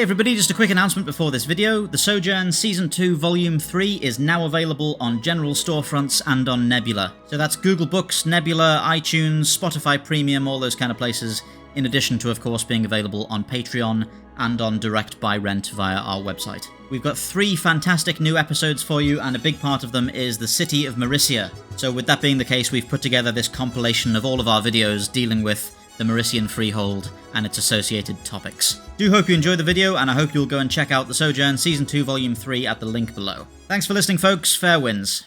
Hey everybody, just a quick announcement before this video. The Sojourn Season 2 Volume 3 is now available on general storefronts and on Nebula. So that's Google Books, Nebula, iTunes, Spotify Premium, all those kind of places, in addition to, of course, being available on Patreon and on direct buy rent via our website. We've got 3 fantastic new episodes for you, and a big part of them is the city of Mericia. So with that being the case, we've put together this compilation of all of our videos dealing with the Merician Freehold and its associated topics. Do hope you enjoyed the video, and I hope you'll go and check out the Sojourn Season 2 Volume 3 at the link below. Thanks for listening, folks. Fair winds.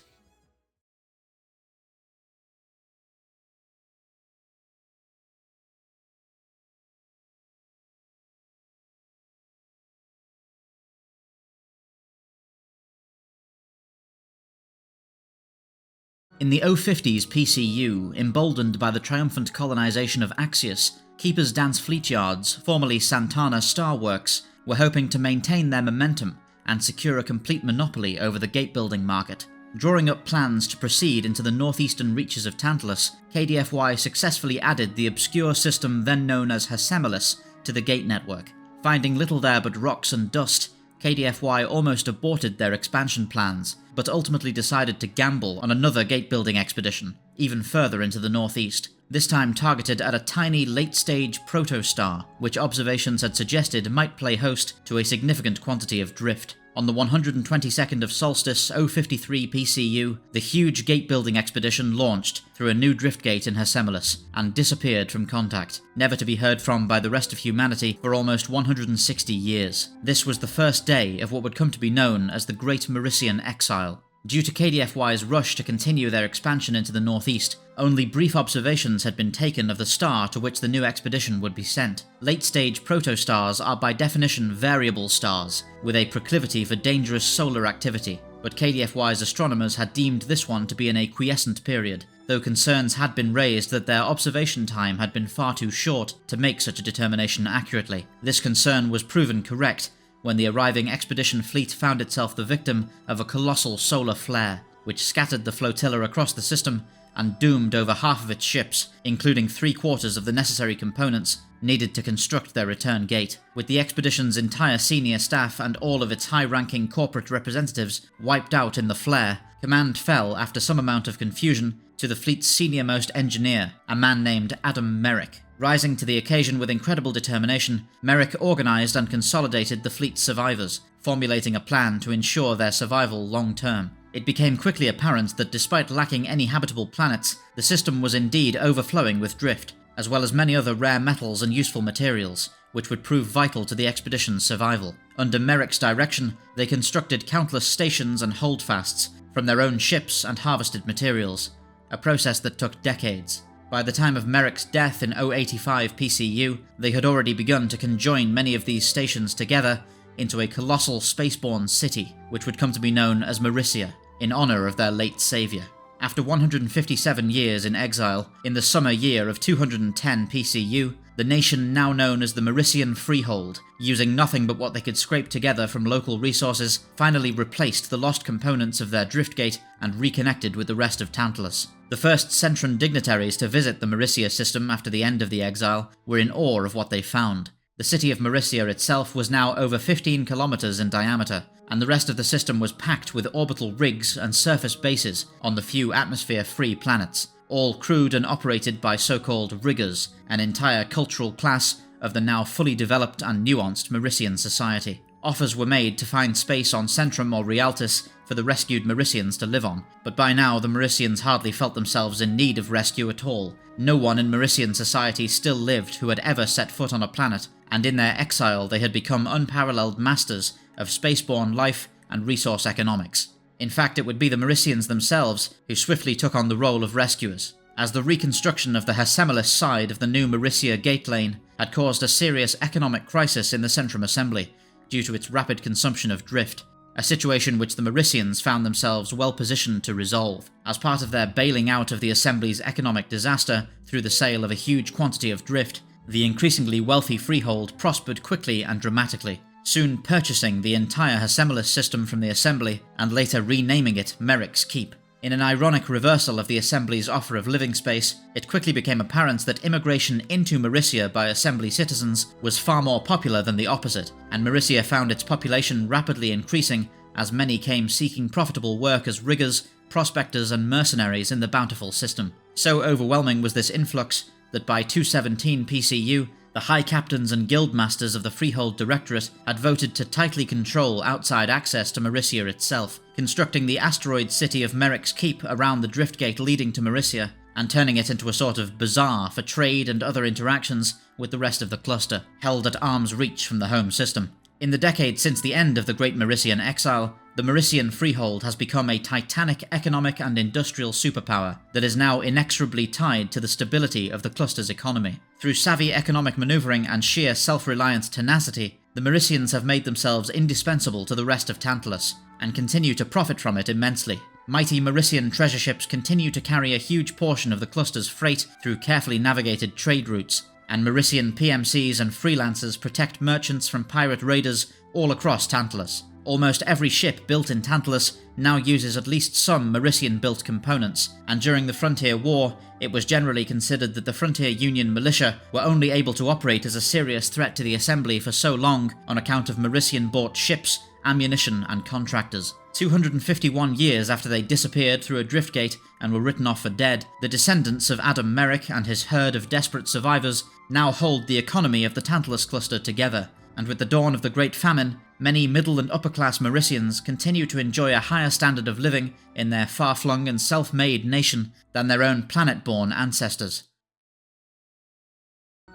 In the 050s PCU, emboldened by the triumphant colonisation of Axios, Keeper's Dance Fleet Yards, formerly Santana Star Works, were hoping to maintain their momentum and secure a complete monopoly over the gate-building market. Drawing up plans to proceed into the northeastern reaches of Tantalus, KDFY successfully added the obscure system then known as Hessemelis to the gate network. Finding little there but rocks and dust, KDFY almost aborted their expansion plans, but ultimately decided to gamble on another gate-building expedition, even further into the northeast, this time targeted at a tiny late-stage protostar, which observations had suggested might play host to a significant quantity of drift. On the 122nd of Solstice 053 PCU, the huge gate-building expedition launched through a new drift gate in Hessemelis and disappeared from contact, never to be heard from by the rest of humanity for almost 160 years. This was the first day of what would come to be known as the Great Merician Exile. Due to KDFY's rush to continue their expansion into the northeast, only brief observations had been taken of the star to which the new expedition would be sent. Late-stage protostars are by definition variable stars, with a proclivity for dangerous solar activity, but KDFY's astronomers had deemed this one to be in a quiescent period, though concerns had been raised that their observation time had been far too short to make such a determination accurately. This concern was proven correct when the arriving expedition fleet found itself the victim of a colossal solar flare, which scattered the flotilla across the system and doomed over half of its ships, including 3/4 of the necessary components needed to construct their return gate. With the expedition's entire senior staff and all of its high-ranking corporate representatives wiped out in the flare, command fell, after some amount of confusion, to the fleet's senior-most engineer, a man named Adam Merrick. Rising to the occasion with incredible determination, Merrick organised and consolidated the fleet's survivors, formulating a plan to ensure their survival long-term. It became quickly apparent that despite lacking any habitable planets, the system was indeed overflowing with drift, as well as many other rare metals and useful materials, which would prove vital to the expedition's survival. Under Merrick's direction, they constructed countless stations and holdfasts from their own ships and harvested materials, a process that took decades. By the time of Merrick's death in 085 PCU, they had already begun to conjoin many of these stations together into a colossal spaceborne city, which would come to be known as Mericia, in honour of their late saviour. After 157 years in exile, in the summer year of 210 PCU, the nation now known as the Merician Freehold, using nothing but what they could scrape together from local resources, finally replaced the lost components of their driftgate and reconnected with the rest of Tantalus. The first Centran dignitaries to visit the Mericia system after the end of the exile were in awe of what they found. The city of Mericia itself was now over 15 kilometers in diameter, and the rest of the system was packed with orbital rigs and surface bases on the few atmosphere-free planets, all crewed and operated by so-called riggers, an entire cultural class of the now fully developed and nuanced Merician society. Offers were made to find space on Centrum or Rialtis for the rescued Mericians to live on, but by now the Mericians hardly felt themselves in need of rescue at all. No one in Merician society still lived who had ever set foot on a planet, and in their exile they had become unparalleled masters of spaceborne life and resource economics. In fact, it would be the Mericians themselves who swiftly took on the role of rescuers, as the reconstruction of the Hessemelis side of the new Mericia gate lane had caused a serious economic crisis in the Centrum Assembly due to its rapid consumption of drift, a situation which the Mericians found themselves well positioned to resolve. As part of their bailing out of the Assembly's economic disaster through the sale of a huge quantity of drift, the increasingly wealthy Freehold prospered quickly and dramatically, soon purchasing the entire Hessemelis system from the Assembly and later renaming it Merrick's Keep. In an ironic reversal of the Assembly's offer of living space, it quickly became apparent that immigration into Mericia by Assembly citizens was far more popular than the opposite, and Mericia found its population rapidly increasing as many came seeking profitable work as riggers, prospectors and mercenaries in the bountiful system. So overwhelming was this influx that by 217 PCU, the High Captains and Guildmasters of the Freehold Directorate had voted to tightly control outside access to Mericia itself, constructing the asteroid city of Merrick's Keep around the driftgate leading to Mericia, and turning it into a sort of bazaar for trade and other interactions with the rest of the cluster, held at arm's reach from the home system. In the decade since the end of the Great Merician Exile, the Merician Freehold has become a titanic economic and industrial superpower that is now inexorably tied to the stability of the cluster's economy. Through savvy economic maneuvering and sheer self-reliant tenacity, the Mericians have made themselves indispensable to the rest of Tantalus, and continue to profit from it immensely. Mighty Merician treasure ships continue to carry a huge portion of the cluster's freight through carefully navigated trade routes, and Merician PMCs and freelancers protect merchants from pirate raiders all across Tantalus. Almost every ship built in Tantalus now uses at least some Merician-built components, and during the Frontier War, it was generally considered that the Frontier Union militia were only able to operate as a serious threat to the Assembly for so long on account of Merician-bought ships, ammunition and contractors. 251 years after they disappeared through a driftgate and were written off for dead, the descendants of Adam Merrick and his herd of desperate survivors now hold the economy of the Tantalus cluster together, and with the dawn of the Great Famine, many middle and upper-class Mericians continue to enjoy a higher standard of living in their far-flung and self-made nation than their own planet-born ancestors.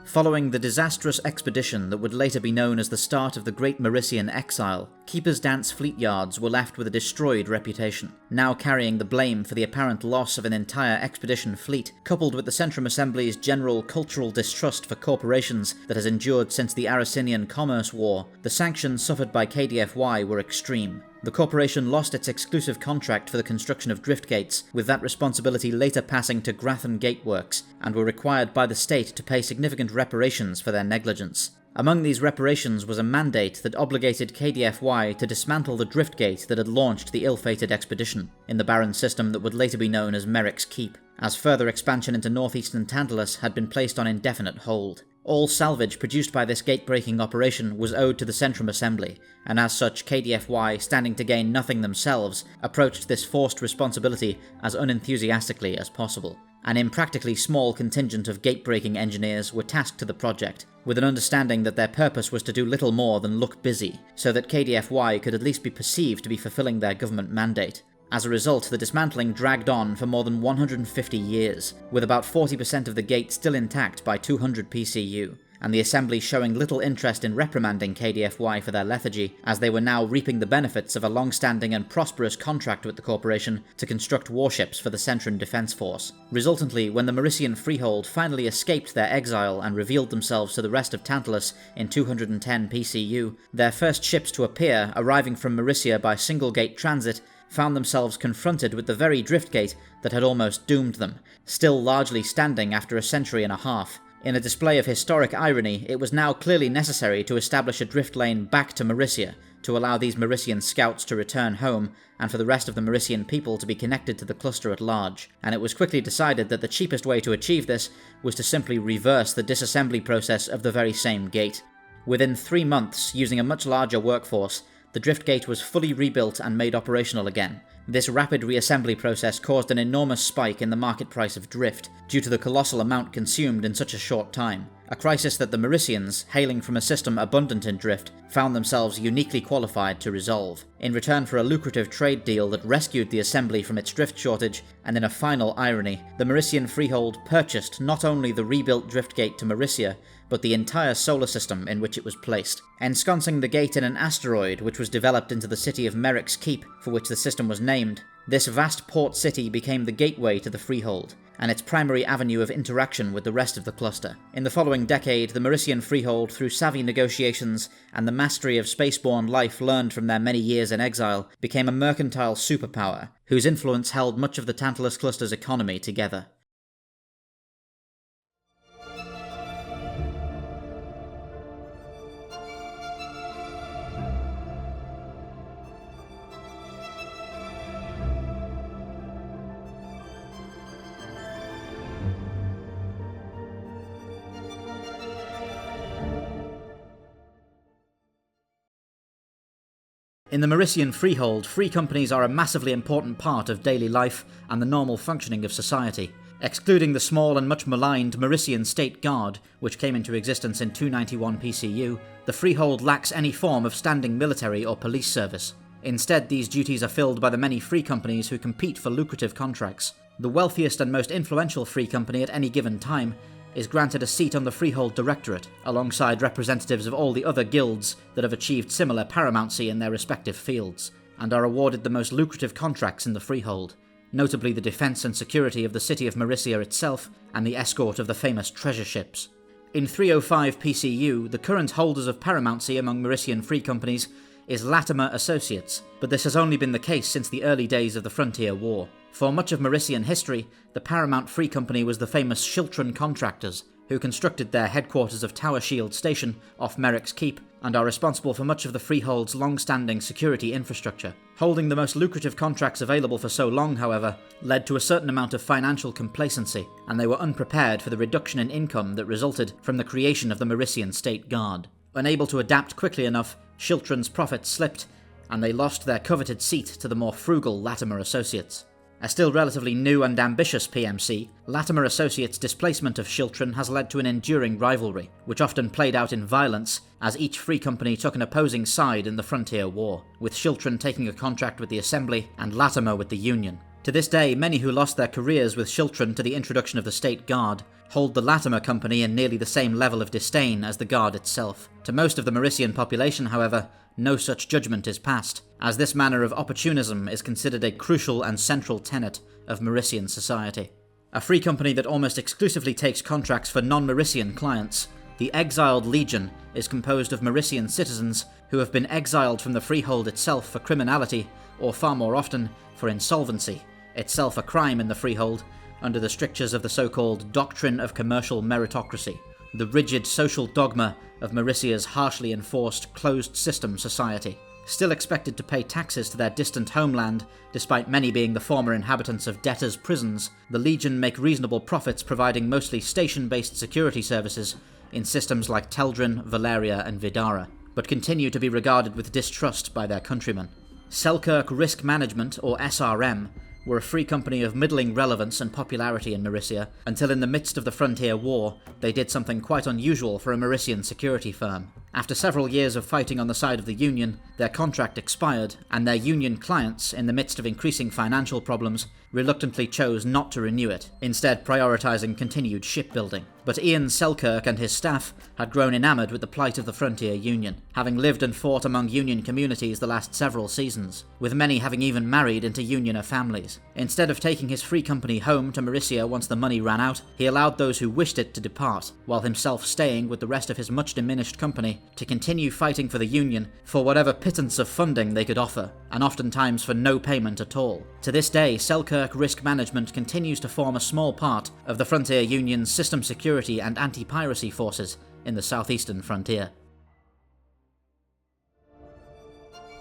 Following the disastrous expedition that would later be known as the start of the Great Merician Exile, Keeper's Dance fleet yards were left with a destroyed reputation, now carrying the blame for the apparent loss of an entire expedition fleet, coupled with the Centrum Assembly's general cultural distrust for corporations that has endured since the Aracinian Commerce War. The sanctions suffered by KDFY were extreme. The corporation lost its exclusive contract for the construction of drift gates, with that responsibility later passing to Grathan Gateworks, and were required by the state to pay significant reparations for their negligence. Among these reparations was a mandate that obligated KDFY to dismantle the drift gate that had launched the ill-fated expedition, in the barren system that would later be known as Merrick's Keep, as further expansion into northeastern Tantalus had been placed on indefinite hold. All salvage produced by this gate-breaking operation was owed to the Centrum Assembly, and as such KDFY, standing to gain nothing themselves, approached this forced responsibility as unenthusiastically as possible. An impractically small contingent of gate-breaking engineers were tasked to the project, with an understanding that their purpose was to do little more than look busy, so that KDFY could at least be perceived to be fulfilling their government mandate. As a result, the dismantling dragged on for more than 150 years, with about 40% of the gate still intact by 200 PCU, and the Assembly showing little interest in reprimanding KDFY for their lethargy, as they were now reaping the benefits of a long-standing and prosperous contract with the corporation to construct warships for the Centran Defence Force. Resultantly, when the Merician Freehold finally escaped their exile and revealed themselves to the rest of Tantalus in 210 PCU, their first ships to appear, arriving from Mericia by single-gate transit, found themselves confronted with the very driftgate that had almost doomed them, still largely standing after a century and a half. In a display of historic irony, it was now clearly necessary to establish a drift lane back to Mericia, to allow these Merician scouts to return home, and for the rest of the Merician people to be connected to the cluster at large. And it was quickly decided that the cheapest way to achieve this was to simply reverse the disassembly process of the very same gate. Within 3 months, using a much larger workforce, the drift gate was fully rebuilt and made operational again. This rapid reassembly process caused an enormous spike in the market price of drift, due to the colossal amount consumed in such a short time, a crisis that the Mericians, hailing from a system abundant in drift, found themselves uniquely qualified to resolve. In return for a lucrative trade deal that rescued the Assembly from its drift shortage, and in a final irony, the Merician Freehold purchased not only the rebuilt drift gate to Mericia, but the entire solar system in which it was placed, ensconcing the gate in an asteroid which was developed into the city of Merrick's Keep, for which the system was named. This vast port city became the gateway to the Freehold, and its primary avenue of interaction with the rest of the cluster. In the following decade, the Merician Freehold, through savvy negotiations and the mastery of spaceborne life learned from their many years in exile, became a mercantile superpower, whose influence held much of the Tantalus cluster's economy together. In the Merician Freehold, free companies are a massively important part of daily life and the normal functioning of society. Excluding the small and much maligned Merician State Guard, which came into existence in 291 PCU, the Freehold lacks any form of standing military or police service. Instead, these duties are filled by the many free companies who compete for lucrative contracts. The wealthiest and most influential free company at any given time is granted a seat on the Freehold Directorate, alongside representatives of all the other guilds that have achieved similar paramountcy in their respective fields, and are awarded the most lucrative contracts in the Freehold, notably the defence and security of the city of Mericia itself and the escort of the famous treasure ships. In 305 PCU, the current holders of paramountcy among Merician free companies is Latimer Associates, but this has only been the case since the early days of the Frontier War. For much of Merician history, the paramount free company was the famous Sojourn contractors, who constructed their headquarters of Tower Shield Station off Merrick's Keep, and are responsible for much of the Freehold's long-standing security infrastructure. Holding the most lucrative contracts available for so long, however, led to a certain amount of financial complacency, and they were unprepared for the reduction in income that resulted from the creation of the Merician State Guard. Unable to adapt quickly enough, Shiltron's profits slipped, and they lost their coveted seat to the more frugal Latimer Associates. A still relatively new and ambitious PMC, Latimer Associates' displacement of Shiltron has led to an enduring rivalry, which often played out in violence, as each free company took an opposing side in the Frontier War, with Shiltron taking a contract with the Assembly and Latimer with the Union. To this day, many who lost their careers with Shiltron to the introduction of the State Guard hold the Latimer Company in nearly the same level of disdain as the Guard itself. To most of the Merician population, however, no such judgment is passed, as this manner of opportunism is considered a crucial and central tenet of Merician society. A free company that almost exclusively takes contracts for non-Merician clients, the Exiled Legion is composed of Merician citizens who have been exiled from the Freehold itself for criminality, or far more often, for insolvency, itself a crime in the Freehold, under the strictures of the so-called Doctrine of Commercial Meritocracy, the rigid social dogma of Mericia's harshly enforced closed-system society. Still expected to pay taxes to their distant homeland, despite many being the former inhabitants of debtors' prisons, the Legion make reasonable profits providing mostly station-based security services in systems like Teldrin, Valeria, and Vidara, but continue to be regarded with distrust by their countrymen. Selkirk Risk Management, or SRM, were a free company of middling relevance and popularity in Mericia, until in the midst of the Frontier War, they did something quite unusual for a Merician security firm. After several years of fighting on the side of the Union, their contract expired, and their Union clients, in the midst of increasing financial problems, reluctantly chose not to renew it, instead prioritising continued shipbuilding. But Ian Selkirk and his staff had grown enamoured with the plight of the Frontier Union, having lived and fought among Union communities the last several seasons, with many having even married into Unioner families. Instead of taking his free company home to Mericia once the money ran out, he allowed those who wished it to depart, while himself staying with the rest of his much diminished company to continue fighting for the Union for whatever pittance of funding they could offer, and oftentimes for no payment at all. To this day, Selkirk Risk Management continues to form a small part of the Frontier Union's system security and anti-piracy forces in the southeastern frontier.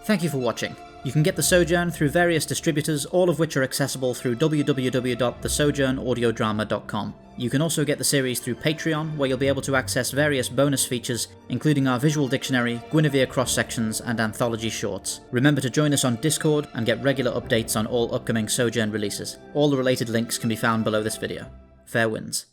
Thank you for watching. You can get the Sojourn through various distributors, all of which are accessible through www.thesojournaudiodrama.com. You can also get the series through Patreon, where you'll be able to access various bonus features, including our visual dictionary, Guinevere cross-sections, and anthology shorts. Remember to join us on Discord and get regular updates on all upcoming Sojourn releases. All the related links can be found below this video. Fair winds.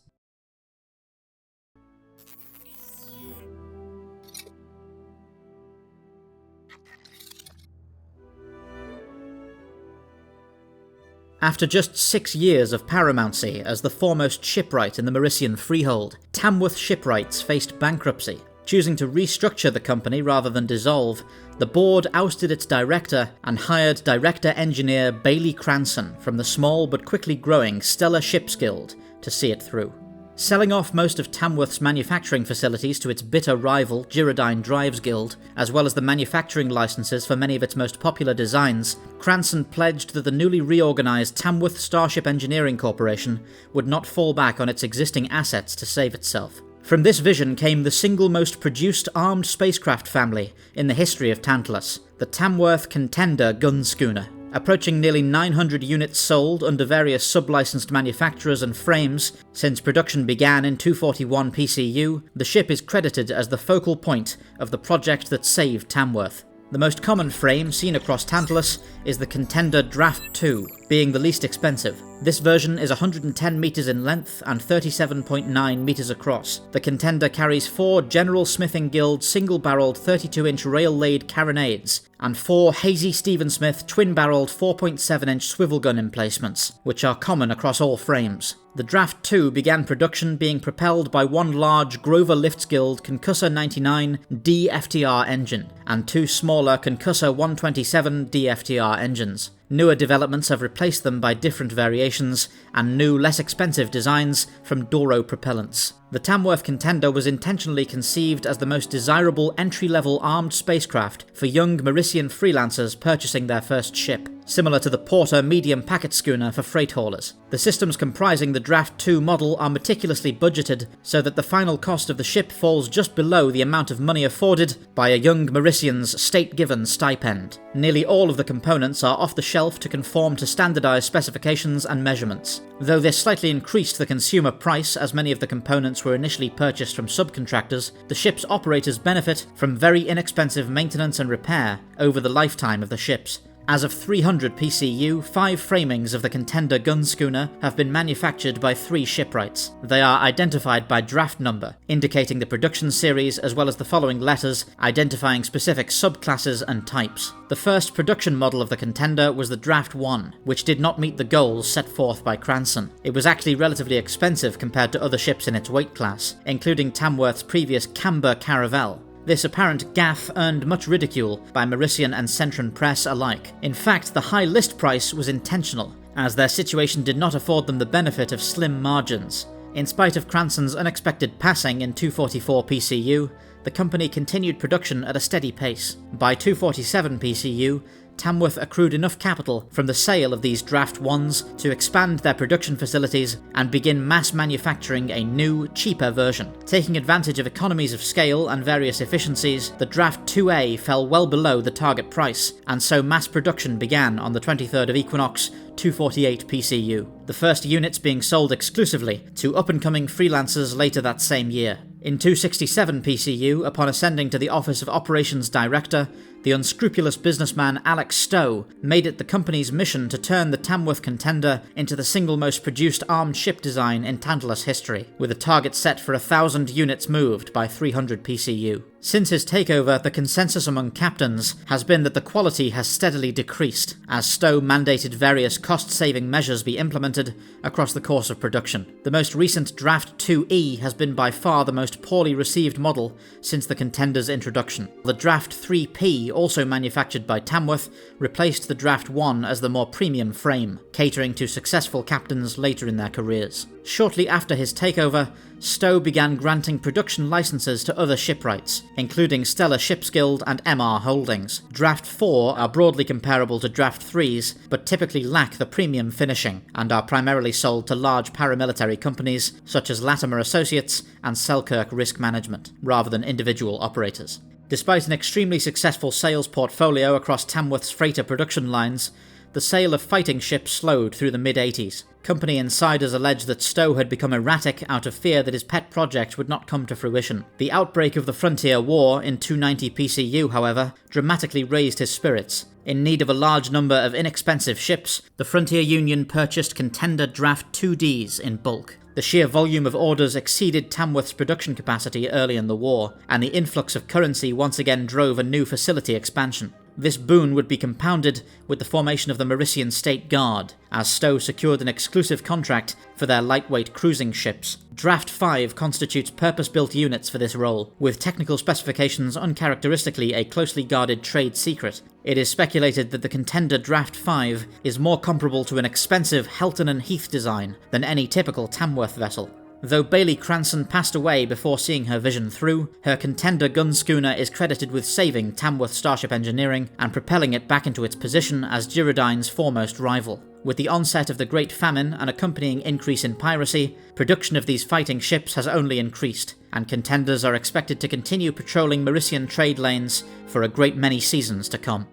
After just 6 years of paramountcy as the foremost shipwright in the Merician Freehold, Tamworth Shipwrights faced bankruptcy. Choosing to restructure the company rather than dissolve, the board ousted its director and hired director engineer Bailey Cranson from the small but quickly growing Stellar Ships Guild to see it through. Selling off most of Tamworth's manufacturing facilities to its bitter rival Girardine Drives Guild, as well as the manufacturing licenses for many of its most popular designs, Cranson pledged that the newly reorganised Tamworth Starship Engineering Corporation would not fall back on its existing assets to save itself. From this vision came the single most produced armed spacecraft family in the history of Tantalus, the Tamworth Contender gun schooner. Approaching nearly 900 units sold under various sub-licensed manufacturers and frames since production began in 241 PCU, the ship is credited as the focal point of the project that saved Tamworth. The most common frame seen across Tantalus is the Contender Draft 2, being the least expensive. This version is 110 metres in length and 37.9 metres across. The Contender carries 4 General Smithing Guild single-barrelled 32-inch rail-laid carronades and 4 Hazy Stephen Smith twin-barrelled 4.7-inch swivel gun emplacements, which are common across all frames. The Draft 2 began production being propelled by one large Grover Lifts Guild Concussor 99 DFTR engine and 2 smaller Concussor 127 DFTR engines. Newer developments have replaced them by different variations and new, less expensive designs from Doro propellants. The Tamworth Contender was intentionally conceived as the most desirable entry-level armed spacecraft for young Merician freelancers purchasing their first ship, similar to the Porter medium packet schooner for freight haulers. The systems comprising the Draft 2 model are meticulously budgeted so that the final cost of the ship falls just below the amount of money afforded by a young Merician's state-given stipend. Nearly all of the components are off the shelf to conform to standardized specifications and measurements. Though this slightly increased the consumer price as many of the components were initially purchased from subcontractors, the ship's operators benefit from very inexpensive maintenance and repair over the lifetime of the ships. As of 300 PCU, 5 framings of the Contender gun schooner have been manufactured by 3 shipwrights. They are identified by draft number, indicating the production series, as well as the following letters identifying specific subclasses and types. The first production model of the Contender was the Draft 1, which did not meet the goals set forth by Cranston. It was actually relatively expensive compared to other ships in its weight class, including Tamworth's previous Camber Caravel. This apparent gaffe earned much ridicule by Merician and Centron press alike. In fact, the high list price was intentional, as their situation did not afford them the benefit of slim margins. In spite of Cranston's unexpected passing in 244 PCU, the company continued production at a steady pace. By 247 PCU, Tamworth accrued enough capital from the sale of these Draft 1s to expand their production facilities and begin mass manufacturing a new, cheaper version. Taking advantage of economies of scale and various efficiencies, the Draft 2A fell well below the target price, and so mass production began on the 23rd of Equinox, 248 PCU, the first units being sold exclusively to up-and-coming freelancers later that same year. In 267 PCU, upon ascending to the office of Operations Director, the unscrupulous businessman Alex Stowe made it the company's mission to turn the Tamworth Contender into the single most produced armed ship design in Tantalus history, with a target set for 1,000 units moved by 300 PCU. Since his takeover, the consensus among captains has been that the quality has steadily decreased, as Stowe mandated various cost-saving measures be implemented across the course of production. The most recent Draft 2E has been by far the most poorly received model since the Contender's introduction. The Draft 3P, also manufactured by Tamworth, replaced the Draft 1 as the more premium frame, catering to successful captains later in their careers. Shortly after his takeover, Stowe began granting production licenses to other shipwrights, including Stellar Ships Guild and MR Holdings. Draft 4 are broadly comparable to Draft 3s, but typically lack the premium finishing, and are primarily sold to large paramilitary companies such as Latimer Associates and Selkirk Risk Management, rather than individual operators. Despite an extremely successful sales portfolio across Tamworth's freighter production lines, the sale of fighting ships slowed through the mid-80s. Company insiders alleged that Stowe had become erratic out of fear that his pet project would not come to fruition. The outbreak of the Frontier War in 290 PCU, however, dramatically raised his spirits. In need of a large number of inexpensive ships, the Frontier Union purchased Contender Draft 2Ds in bulk. The sheer volume of orders exceeded Tamworth's production capacity early in the war, and the influx of currency once again drove a new facility expansion. This boon would be compounded with the formation of the Merician State Guard, as Stowe secured an exclusive contract for their lightweight cruising ships. Draft 5 constitutes purpose-built units for this role, with technical specifications uncharacteristically a closely guarded trade secret. It is speculated that the Contender Draft 5 is more comparable to an expensive Helton and Heath design than any typical Tamworth vessel. Though Bailey Cranston passed away before seeing her vision through, her Contender gun schooner is credited with saving Tamworth Starship engineering and propelling it back into its position as Girodine's foremost rival. With the onset of the Great Famine and accompanying increase in piracy, production of these fighting ships has only increased, and Contenders are expected to continue patrolling Merician trade lanes for a great many seasons to come.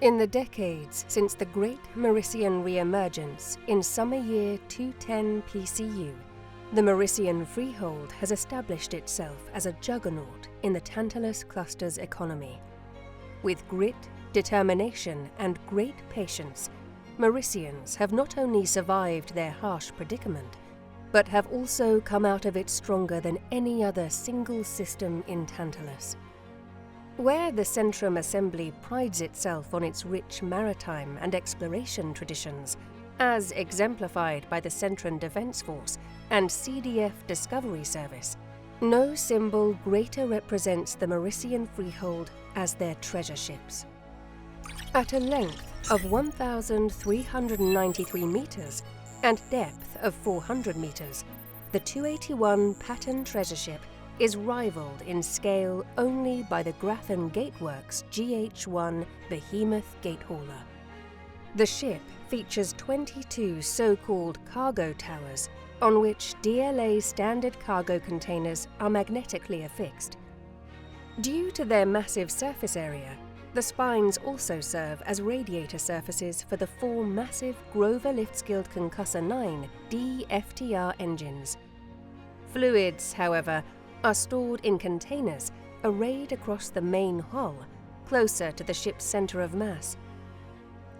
In the decades since the Great Merician Re-emergence in summer year 210 PCU, the Merician Freehold has established itself as a juggernaut in the Tantalus cluster's economy. With grit, determination, and great patience, Mericians have not only survived their harsh predicament, but have also come out of it stronger than any other single system in Tantalus. Where the Centrum Assembly prides itself on its rich maritime and exploration traditions, as exemplified by the Centran Defence Force and CDF Discovery Service, no symbol greater represents the Merician Freehold as their treasure ships. At a length of 1,393 metres and depth of 400 metres, the 281 Pattern treasure ship is rivaled in scale only by the Grafton Gateworks GH1 Behemoth Gate Hauler. The ship features 22 so-called cargo towers on which DLA standard cargo containers are magnetically affixed. Due to their massive surface area, the spines also serve as radiator surfaces for the 4 massive Grover Liftskilled Concussor 9 DFTR engines. Fluids, however, are stored in containers arrayed across the main hull, closer to the ship's center of mass.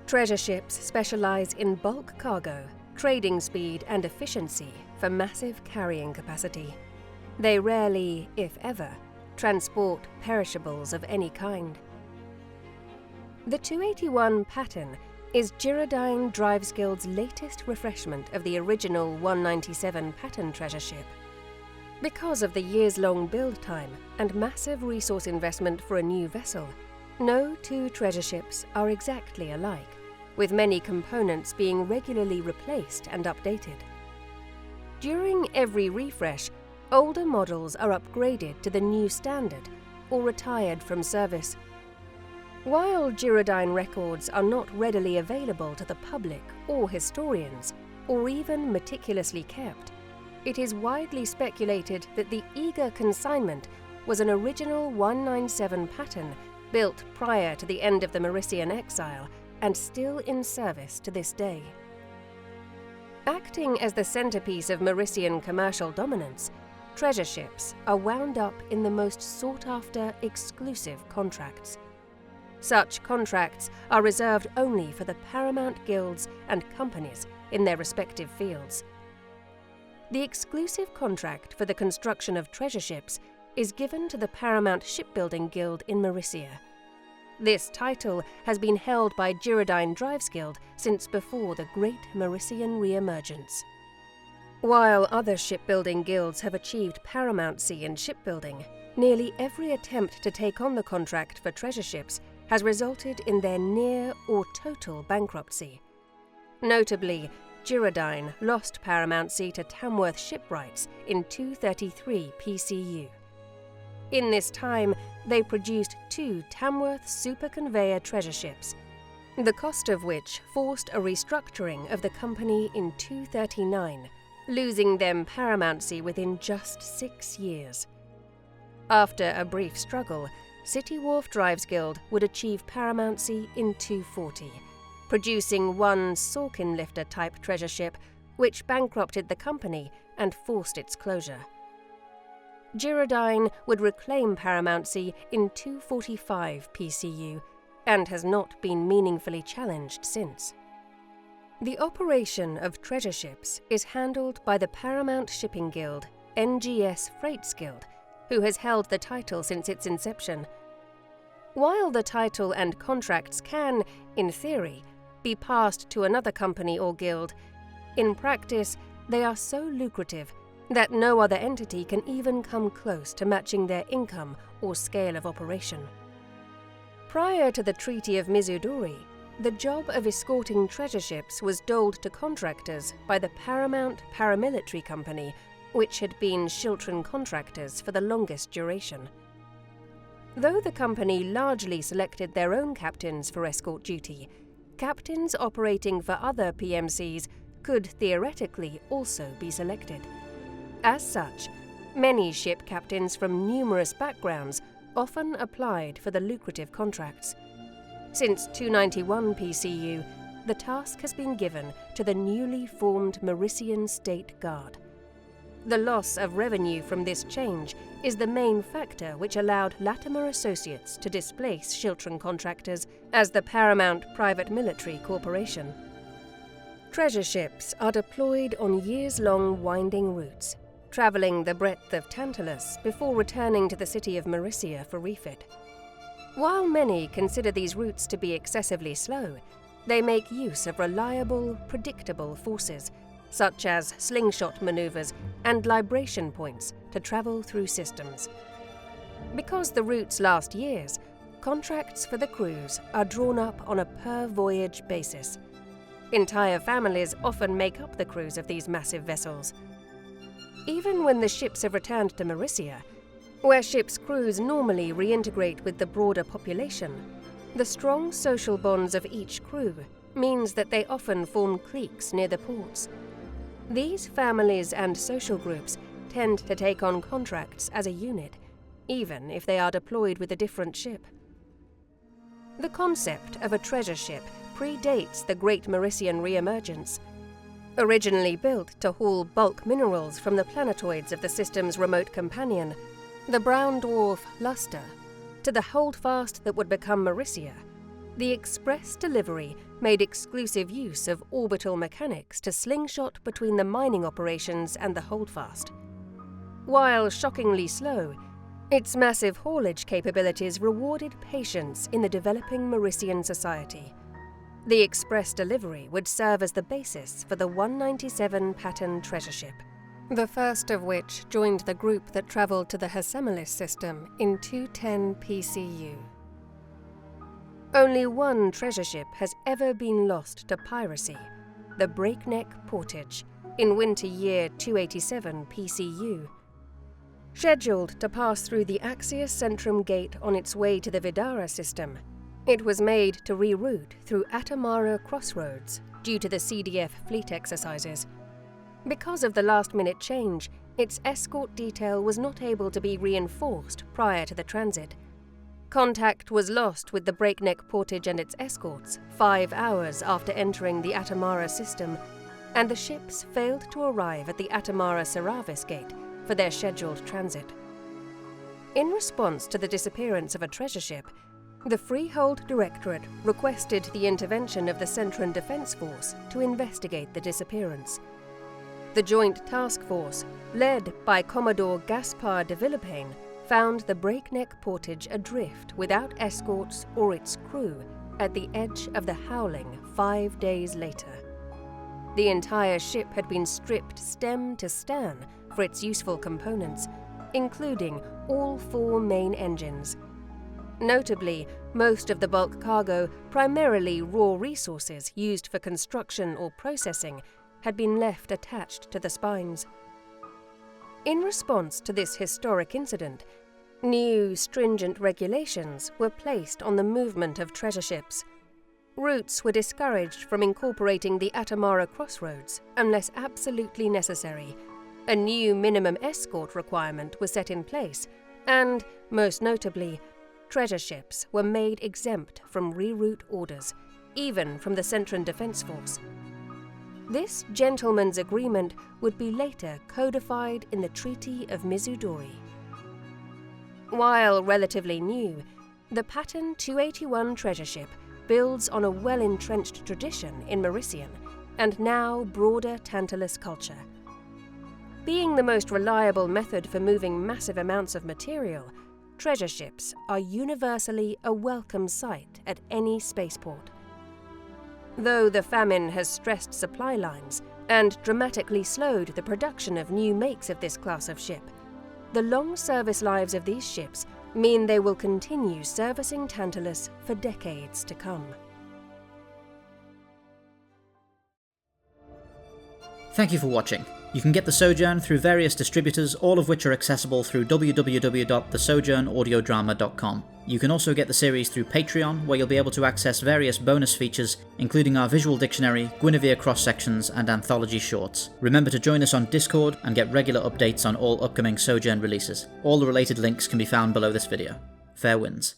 Treasure ships specialize in bulk cargo, trading speed and efficiency for massive carrying capacity. They rarely, if ever, transport perishables of any kind. The 281 Pattern is Gyrodyne Driveskill's latest refreshment of the original 197 Pattern treasure ship. Because of the years-long build time and massive resource investment for a new vessel, no 2 treasure ships are exactly alike, with many components being regularly replaced and updated. During every refresh, older models are upgraded to the new standard or retired from service. While Gyrodyne records are not readily available to the public or historians, or even meticulously kept, it is widely speculated that the eager consignment was an original 197 Pattern built prior to the end of the Merician exile and still in service to this day. Acting as the centerpiece of Merician commercial dominance, treasure ships are wound up in the most sought-after exclusive contracts. Such contracts are reserved only for the paramount guilds and companies in their respective fields. The exclusive contract for the construction of treasure ships is given to the Paramount Shipbuilding Guild in Mericia. This title has been held by Gyrodyne Driveskilled since before the Great Merician Re-emergence. While other shipbuilding guilds have achieved paramountcy in shipbuilding, nearly every attempt to take on the contract for treasure ships has resulted in their near or total bankruptcy. Notably, Gyrodyne lost paramountcy to Tamworth Shipwrights in 233 PCU. In this time, they produced 2 Tamworth Super Conveyor treasure ships, the cost of which forced a restructuring of the company in 239, losing them paramountcy within just 6 years. After a brief struggle, City Wharf Driveskilled would achieve paramountcy in 240, producing 1 Sorkin Lifter type treasure ship, which bankrupted the company and forced its closure. Gyrodyne would reclaim paramountcy in 245 PCU and has not been meaningfully challenged since. The operation of treasure ships is handled by the Paramount Shipping Guild, NGS Freights Guild, who has held the title since its inception. While the title and contracts can, in theory, be passed to another company or guild, in practice they are so lucrative that no other entity can even come close to matching their income or scale of operation. Prior to the Treaty of Mizudori, the job of escorting treasure ships was doled to contractors by the Paramount Paramilitary Company, which had been Shiltran contractors for the longest duration. Though the company largely selected their own captains for escort duty, captains operating for other PMCs could theoretically also be selected. As such, many ship captains from numerous backgrounds often applied for the lucrative contracts. Since 291 PCU, the task has been given to the newly formed Merician State Guard. The loss of revenue from this change is the main factor which allowed Latimer Associates to displace Shiltron contractors as the paramount private military corporation. Treasure ships are deployed on years-long winding routes, travelling the breadth of Tantalus before returning to the city of Mericia for refit. While many consider these routes to be excessively slow, they make use of reliable, predictable forces, such as slingshot maneuvers and libration points to travel through systems. Because the routes last years, contracts for the crews are drawn up on a per-voyage basis. Entire families often make up the crews of these massive vessels. Even when the ships have returned to Mericia, where ships' crews normally reintegrate with the broader population, the strong social bonds of each crew means that they often form cliques near the ports. These families and social groups tend to take on contracts as a unit, even if they are deployed with a different ship. The concept of a treasure ship predates the Great Merician Re-emergence. Originally built to haul bulk minerals from the planetoids of the system's remote companion, the brown dwarf Luster, to the holdfast that would become Mericia, the express delivery made exclusive use of orbital mechanics to slingshot between the mining operations and the holdfast. While shockingly slow, its massive haulage capabilities rewarded patience in the developing Merician society. The express delivery would serve as the basis for the 197 pattern treasure ship, the first of which joined the group that travelled to the Hessemelis system in 210 PCU. Only one treasure ship has ever been lost to piracy, the Breakneck Portage, in winter year 287 PCU. Scheduled to pass through the Axius Centrum Gate on its way to the Vidara system, it was made to reroute through Atamara Crossroads due to the CDF fleet exercises. Because of the last-minute change, its escort detail was not able to be reinforced prior to the transit. Contact was lost with the Breakneck Portage and its escorts 5 hours after entering the Atamara system, and the ships failed to arrive at the Atamara Seravis Gate for their scheduled transit. In response to the disappearance of a treasure ship, the Freehold Directorate requested the intervention of the Centran Defence Force to investigate the disappearance. The Joint Task Force, led by Commodore Gaspar de Villepin, found the Breakneck Portage adrift without escorts or its crew at the edge of the Howling 5 days later. The entire ship had been stripped stem to stern for its useful components, including all 4 main engines. Notably, most of the bulk cargo, primarily raw resources used for construction or processing, had been left attached to the spines. In response to this historic incident, new, stringent regulations were placed on the movement of treasure ships. Routes were discouraged from incorporating the Atamara Crossroads unless absolutely necessary. A new minimum escort requirement was set in place, and, most notably, treasure ships were made exempt from reroute orders, even from the Centran Defence Force. This gentleman's agreement would be later codified in the Treaty of Mizudori. While relatively new, the Pattern 281 treasure ship builds on a well-entrenched tradition in Merician and now broader Tantalus culture. Being the most reliable method for moving massive amounts of material, treasure ships are universally a welcome sight at any spaceport. Though the famine has stressed supply lines and dramatically slowed the production of new makes of this class of ship, the long service lives of these ships mean they will continue servicing Tantalus for decades to come. Thank you for watching. You can get the Sojourn through various distributors, all of which are accessible through www.thesojournaudiodrama.com. You can also get the series through Patreon, where you'll be able to access various bonus features, including our visual dictionary, Guinevere cross-sections, and anthology shorts. Remember to join us on Discord and get regular updates on all upcoming Sojourn releases. All the related links can be found below this video. Fair winds.